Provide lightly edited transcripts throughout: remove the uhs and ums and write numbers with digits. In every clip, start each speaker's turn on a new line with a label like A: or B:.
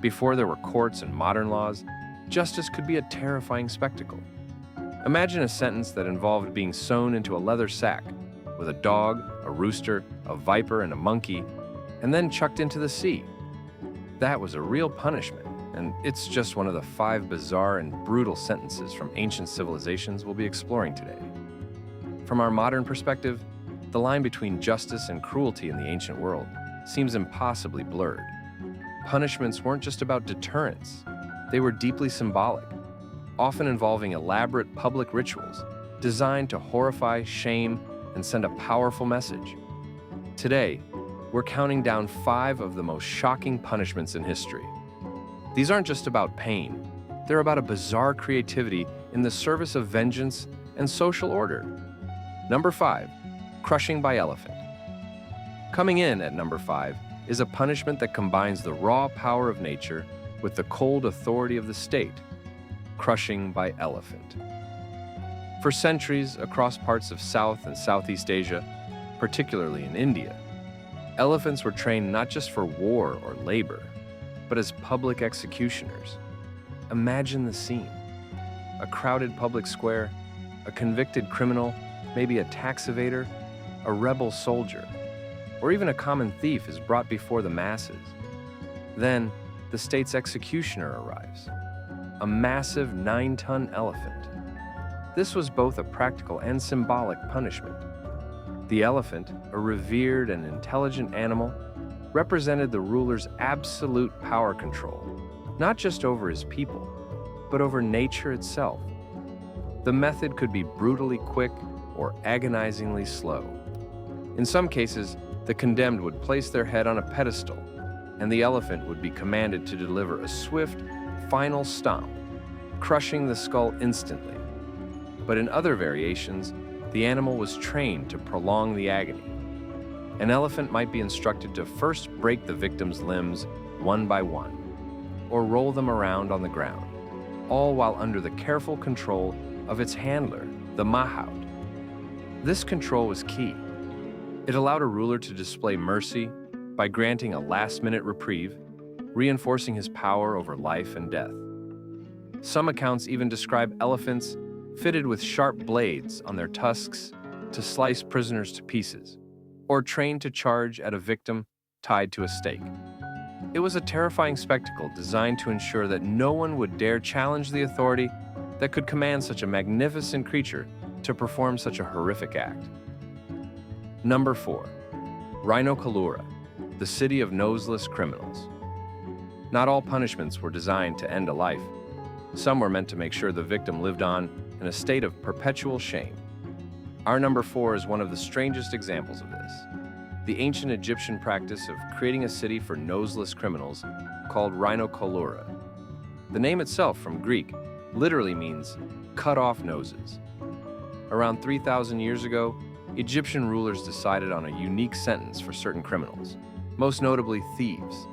A: Before there were courts and modern laws, justice could be a terrifying spectacle. Imagine a sentence that involved being sewn into a leather sack with a dog, a rooster, a viper, and a monkey, and then chucked into the sea. That was a real punishment, and it's just one of the 5 bizarre and brutal sentences from ancient civilizations we'll be exploring today. From our modern perspective, the line between justice and cruelty in the ancient world seems impossibly blurred. Punishments weren't just about deterrence, they were deeply symbolic, often involving elaborate public rituals designed to horrify, shame, and send a powerful message. Today, we're counting down 5 of the most shocking punishments in history. These aren't just about pain, they're about a bizarre creativity in the service of vengeance and social order. Number 5, crushing by elephant. Coming in at number 5 is a punishment that combines the raw power of nature with the cold authority of the state, crushing by elephant. For centuries across parts of South and Southeast Asia, particularly in India, elephants were trained not just for war or labor, but as public executioners. Imagine the scene. A crowded public square, a convicted criminal, maybe a tax evader, a rebel soldier, or even a common thief is brought before the masses. Then, the state's executioner arrives, a massive 9-ton elephant. This was both a practical and symbolic punishment. The elephant, a revered and intelligent animal, represented the ruler's absolute power control, not just over his people, but over nature itself. The method could be brutally quick or agonizingly slow. In some cases, the condemned would place their head on a pedestal, and the elephant would be commanded to deliver a swift, final stomp, crushing the skull instantly. But in other variations, the animal was trained to prolong the agony. An elephant might be instructed to first break the victim's limbs one by one, or roll them around on the ground, all while under the careful control of its handler, the mahout. This control was key. It allowed a ruler to display mercy by granting a last-minute reprieve, reinforcing his power over life and death. Some accounts even describe elephants fitted with sharp blades on their tusks to slice prisoners to pieces, or trained to charge at a victim tied to a stake. It was a terrifying spectacle designed to ensure that no one would dare challenge the authority that could command such a magnificent creature to perform such a horrific act. Number 4, Rhinocolura, the city of noseless criminals. Not all punishments were designed to end a life. Some were meant to make sure the victim lived on in a state of perpetual shame. Our number 4 is one of the strangest examples of this. The ancient Egyptian practice of creating a city for noseless criminals called Rhinocolura. The name itself, from Greek, literally means cut off noses. Around 3,000 years ago, Egyptian rulers decided on a unique sentence for certain criminals, most notably thieves.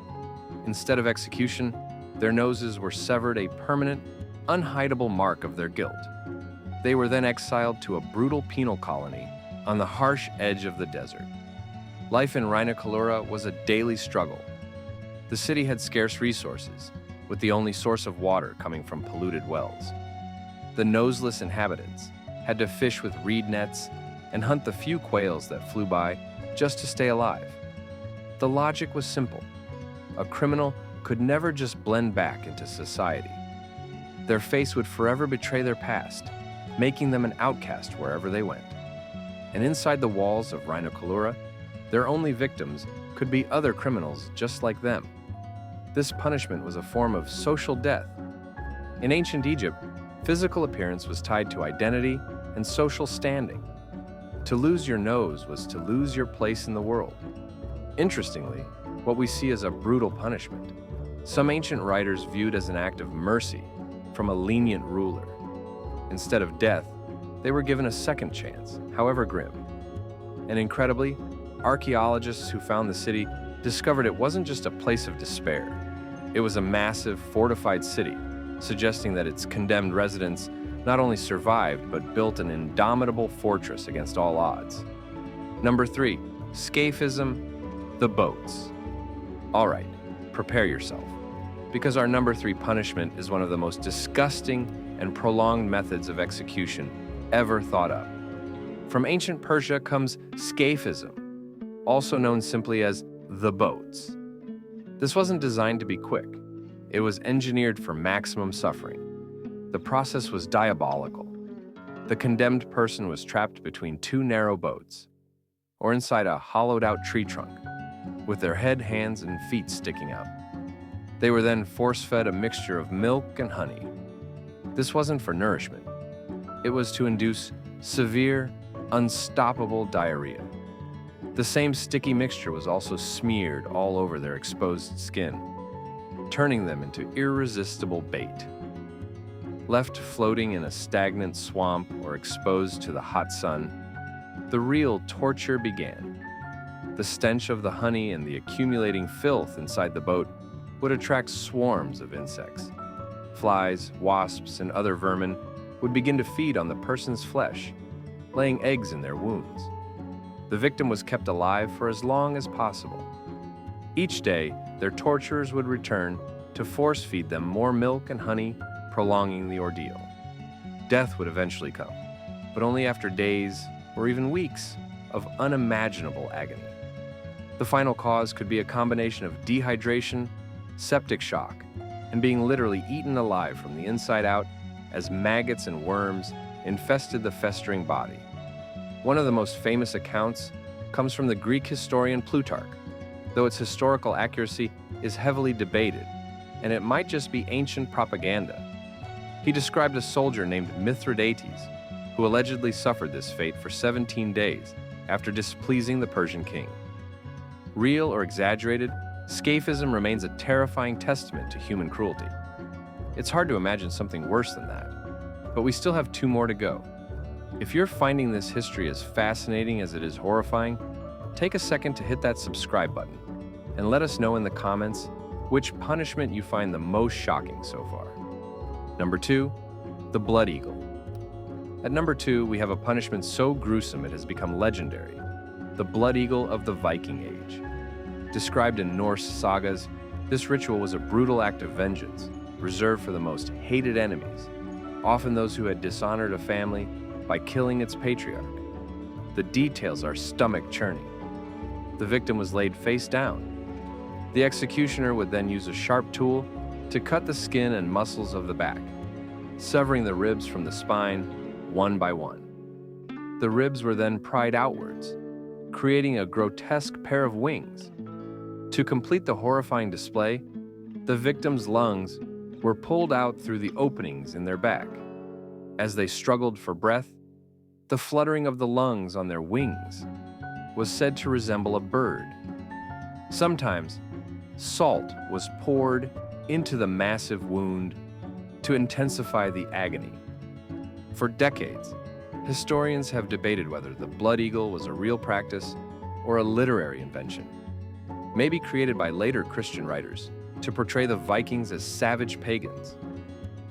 A: Instead of execution, their noses were severed, a permanent, unhideable mark of their guilt. They were then exiled to a brutal penal colony on the harsh edge of the desert. Life in Rhinocolura was a daily struggle. The city had scarce resources, with the only source of water coming from polluted wells. The noseless inhabitants had to fish with reed nets and hunt the few quails that flew by just to stay alive. The logic was simple. A criminal could never just blend back into society. Their face would forever betray their past, making them an outcast wherever they went. And inside the walls of Rhinocolura, their only victims could be other criminals just like them. This punishment was a form of social death. In ancient Egypt, physical appearance was tied to identity and social standing. To lose your nose was to lose your place in the world. Interestingly, what we see is a brutal punishment. Some ancient writers viewed as an act of mercy from a lenient ruler. Instead of death, they were given a second chance, however grim. And incredibly, archaeologists who found the city discovered it wasn't just a place of despair. It was a massive, fortified city, suggesting that its condemned residents not only survived, but built an indomitable fortress against all odds. Number 3, Scaphism, the boats. All right, prepare yourself. because our number 3 punishment is one of the most disgusting and prolonged methods of execution ever thought up. From ancient Persia comes Scaphism, also known simply as the boats. This wasn't designed to be quick. It was engineered for maximum suffering. The process was diabolical. The condemned person was trapped between 2 narrow boats, or inside a hollowed-out tree trunk, with their head, hands, and feet sticking out. They were then force-fed a mixture of milk and honey. This wasn't for nourishment. It was to induce severe, unstoppable diarrhea. The same sticky mixture was also smeared all over their exposed skin, turning them into irresistible bait. Left floating in a stagnant swamp or exposed to the hot sun, the real torture began. The stench of the honey and the accumulating filth inside the boat would attract swarms of insects. Flies, wasps, and other vermin would begin to feed on the person's flesh, laying eggs in their wounds. The victim was kept alive for as long as possible. Each day, their torturers would return to force-feed them more milk and honey, prolonging the ordeal. Death would eventually come, but only after days or even weeks of unimaginable agony. The final cause could be a combination of dehydration, septic shock, and being literally eaten alive from the inside out as maggots and worms infested the festering body. One of the most famous accounts comes from the Greek historian Plutarch, though its historical accuracy is heavily debated, and it might just be ancient propaganda. He described a soldier named Mithridates, who allegedly suffered this fate for 17 days after displeasing the Persian king. Real or exaggerated, Scaphism remains a terrifying testament to human cruelty. It's hard to imagine something worse than that, but we still have 2 more to go. If you're finding this history as fascinating as it is horrifying, take a second to hit that subscribe button and let us know in the comments which punishment you find the most shocking so far. Number 2, the blood eagle. At number 2, we have a punishment so gruesome it has become legendary, the blood eagle of the Viking Age. Described in Norse sagas, this ritual was a brutal act of vengeance, reserved for the most hated enemies, often those who had dishonored a family by killing its patriarch. The details are stomach-churning. The victim was laid face down. The executioner would then use a sharp tool to cut the skin and muscles of the back, severing the ribs from the spine one by one. The ribs were then pried outwards, creating a grotesque pair of wings. To complete the horrifying display, the victim's lungs were pulled out through the openings in their back. As they struggled for breath, the fluttering of the lungs on their wings was said to resemble a bird. Sometimes, salt was poured into the massive wound to intensify the agony. For decades, historians have debated whether the blood eagle was a real practice or a literary invention, maybe created by later Christian writers to portray the Vikings as savage pagans.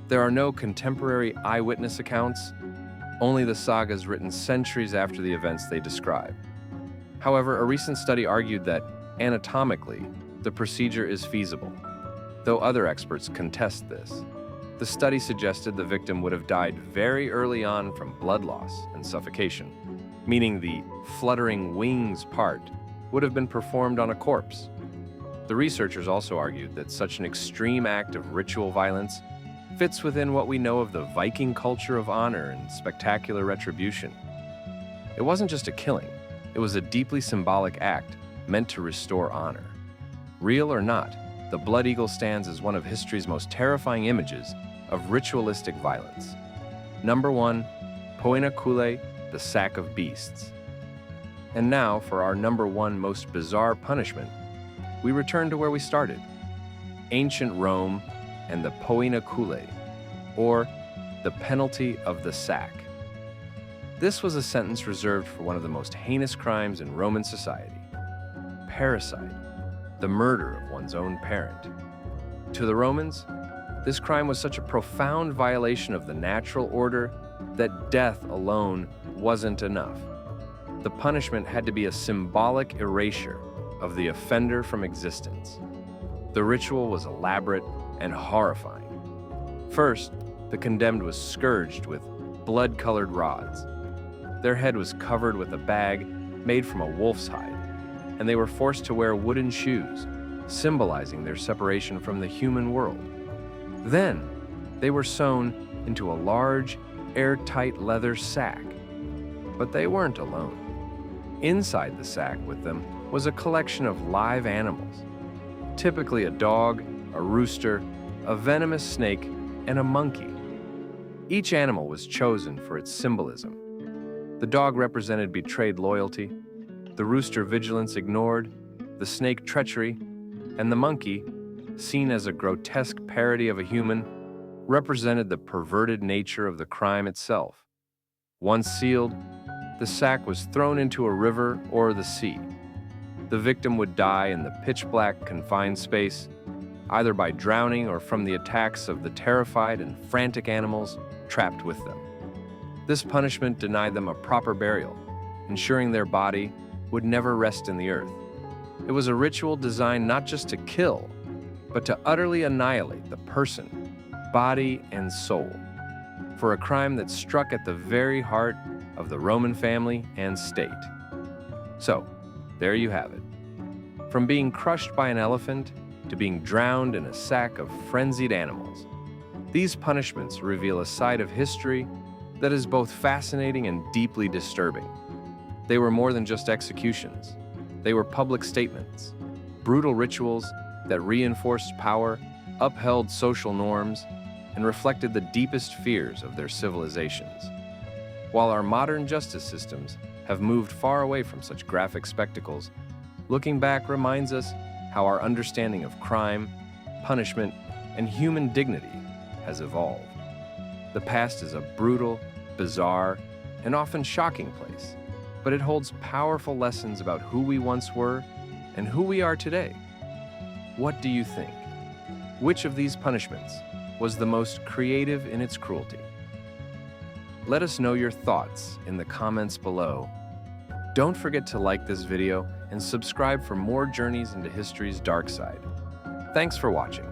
A: There are no contemporary eyewitness accounts, only the sagas written centuries after the events they describe. However, a recent study argued that, anatomically, the procedure is feasible, though other experts contest this. The study suggested the victim would have died very early on from blood loss and suffocation, meaning the fluttering wings part would have been performed on a corpse. The researchers also argued that such an extreme act of ritual violence fits within what we know of the Viking culture of honor and spectacular retribution. It wasn't just a killing, it was a deeply symbolic act meant to restore honor. Real or not, the blood eagle stands as one of history's most terrifying images of ritualistic violence. Number 1, Poena Cullei, the sack of beasts. And now, for our number 1 most bizarre punishment, we return to where we started, ancient Rome and the Poena Cullei, or the penalty of the sack. This was a sentence reserved for one of the most heinous crimes in Roman society, parricide, the murder of one's own parent. To the Romans, this crime was such a profound violation of the natural order that death alone wasn't enough. The punishment had to be a symbolic erasure of the offender from existence. The ritual was elaborate, and horrifying. First, the condemned was scourged with blood-colored rods. Their head was covered with a bag made from a wolf's hide, and they were forced to wear wooden shoes, symbolizing their separation from the human world. Then, they were sewn into a large, airtight leather sack. But they weren't alone. Inside the sack with them was a collection of live animals, typically a dog, a rooster, a venomous snake, and a monkey. Each animal was chosen for its symbolism. The dog represented betrayed loyalty, the rooster vigilance ignored, the snake treachery, and the monkey, seen as a grotesque parody of a human, represented the perverted nature of the crime itself. Once sealed, the sack was thrown into a river or the sea. The victim would die in the pitch-black confined space, either by drowning or from the attacks of the terrified and frantic animals trapped with them. This punishment denied them a proper burial, ensuring their body would never rest in the earth. It was a ritual designed not just to kill, but to utterly annihilate the person, body, and soul, for a crime that struck at the very heart of the Roman family and state. So, there you have it. From being crushed by an elephant to being drowned in a sack of frenzied animals, these punishments reveal a side of history that is both fascinating and deeply disturbing. They were more than just executions. They were public statements, brutal rituals that reinforced power, upheld social norms, and reflected the deepest fears of their civilizations. While our modern justice systems have moved far away from such graphic spectacles, looking back reminds us how our understanding of crime, punishment, and human dignity has evolved. The past is a brutal, bizarre, and often shocking place, but it holds powerful lessons about who we once were and who we are today. What do you think? Which of these punishments was the most creative in its cruelty? Let us know your thoughts in the comments below. Don't forget to like this video and subscribe for more journeys into history's dark side. Thanks for watching.